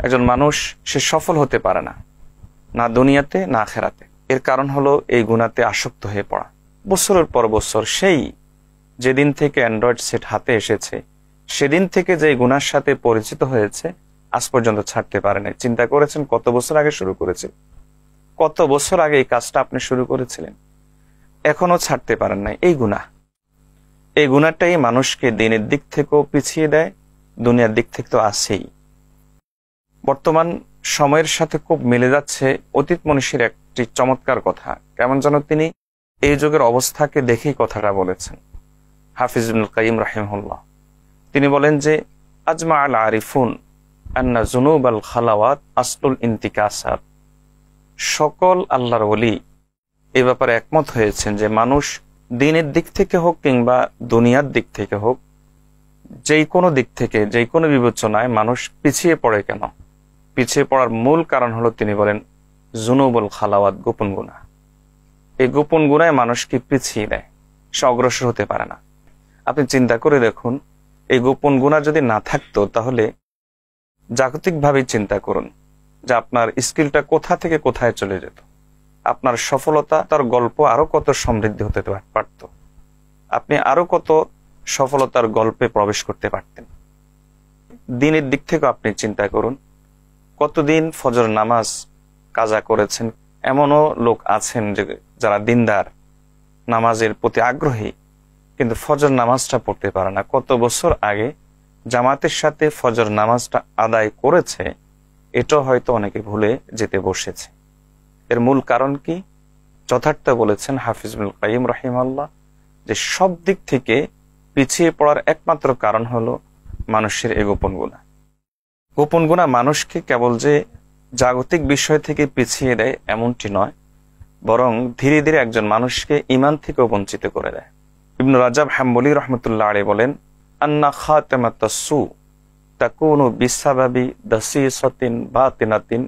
একজন মানুষ সে সফল হতে পারে না, না দুনিয়াতে না আখিরাতে। এর কারণ হলো এই গুনাহতে আসক্ত হয়ে পড়া। বছরের পর বছর, সেই যেদিন থেকে অ্যান্ড্রয়েড সেট হাতে এসেছে সেদিন থেকে যে গুনার সাথে পরিচিত হয়েছে, আজ পর্যন্ত ছাড়তে পারে নাই। চিন্তা করেছেন কত বছর আগে শুরু করেছে? কত বছর আগে এই কাজটা আপনি শুরু করেছিলেন, এখনো ছাড়তে পারেন নাই। এই গুনাহ, এই গুনাহটাই মানুষকে দিনের দিক থেকেও পিছিয়ে দেয়, দুনিয়ার দিক থেকে তো আছেই। বর্তমান সময়ের সাথে খুব মিলে যাচ্ছে অতীত মনীষীর একটি চমৎকার কথা। কেমন যেন তিনি এই যুগের অবস্থাকে দেখেই কথাটা বলেছেন। হাফিজ ইবনুল কাইয়িম রাহিমাহুল্লাহ তিনি বলেন যে, আজমা আল আরিফুন আন্না জুনুব আল খালাওয়াত আসলুল ইন্তিকাসাত। সকল আল্লাহর ওলি এ ব্যাপারে একমত হয়েছেন যে মানুষ দিনের দিক থেকে হোক কিংবা দুনিয়ার দিক থেকে হোক, যেই কোনো দিক থেকে, যেই কোনো বিবেচনায় মানুষ পিছিয়ে পড়ে কেন, পিছিয়ে পড়ার মূল কারণ হলো, তিনি বলেন, জুনুবুল খালাওয়াত, গোপন গুনাহ। এই গোপন গুনায় মানুষকে পিছিয়ে দেয়, সে অগ্রসর হতে পারে না। আপনি চিন্তা করে দেখুন, এই গোপন গুনাহ যদি না থাকতো, তাহলে জাগতিকভাবে চিন্তা করুন যে আপনার স্কিলটা কোথা থেকে কোথায় চলে যেত, আপনার সফলতা, তার গল্প আরো কত সমৃদ্ধি হতে পারত, আপনি আরো কত সফলতার গল্পে প্রবেশ করতে পারতেন। দিনের দিক থেকে আপনি চিন্তা করুন, কতদিন ফজর নামাজ কাজা করেছেন। এমনও লোক আছেন যে যারা দিনদার, নামাজের প্রতি আগ্রহী, কিন্তু ফজর নামাজটা পড়তে পারে না। কত বছর আগে জামাতের সাথে ফজর নামাজটা আদায় করেছে, এটাও হয়তো অনেকে ভুলে যেতে বসেছে। এর মূল কারণ কি? যথার্থ বলেছেন হাফিজ ইবনুল কাইয়িম রাহিমাহুল্লাহ যে সব দিক থেকে পিছিয়ে পড়ার একমাত্র কারণ হলো মানুষের এই গোপন গুনাহ। গোপন গুনাহ মানুষকে কেবল যে জাগতিক বিষয় থেকে পিছিয়ে দেয় এমনটি নয়, বরং ধীরে ধীরে একজন মানুষকে ঈমান থেকেও বঞ্চিত করে দেয়। ইবনে রাজাব হাম্বলী রাহমাতুল্লাহ আলাইহি বলেন, আন্না খাতামাতাস সু তাকুনু বিসাবাবি দাসিসাতিন বাতিনাতিন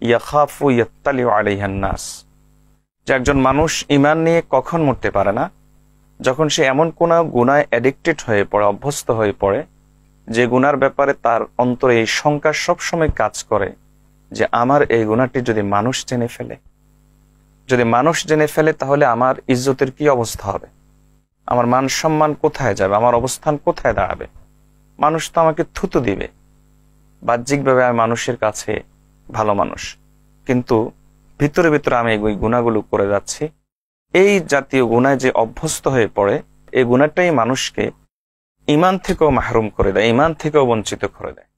ইয়াখাফু ইয়াত্তালিউ আলাইহান নাস। যে একজন মানুষ ঈমান নিয়ে কখন মরতে পারে না? যখন সে এমন কোন গুনায় অ্যাডিক্টেড হয়ে পড়ে, অভ্যস্ত হয়ে পড়ে, যে গুনার ব্যাপারে তার অন্তরে এই শঙ্কা সবসময় কাজ করে যে আমার এই গুনাহটি যদি মানুষ জেনে ফেলে, যদি মানুষ জেনে ফেলে, তাহলে আমার ইজ্জতের কি অবস্থা হবে, আমার মান সম্মান কোথায় যাবে, আমার অবস্থান কোথায় দাঁড়াবে, মানুষ তো আমাকে থুতু দিবে। বাহ্যিকভাবে আমি মানুষের কাছে ভালো মানুষ, কিন্তু ভিতরে ভিতরে আমি এই গুনাহগুলো করে যাচ্ছি। এই জাতীয় গুনায় যে অভ্যস্ত হয়ে পড়ে, এই গুনাহটাই মানুষকে ঈমান থেকেও মাহরুম করে দেয়, ঈমান থেকেও বঞ্চিত করে দেয়।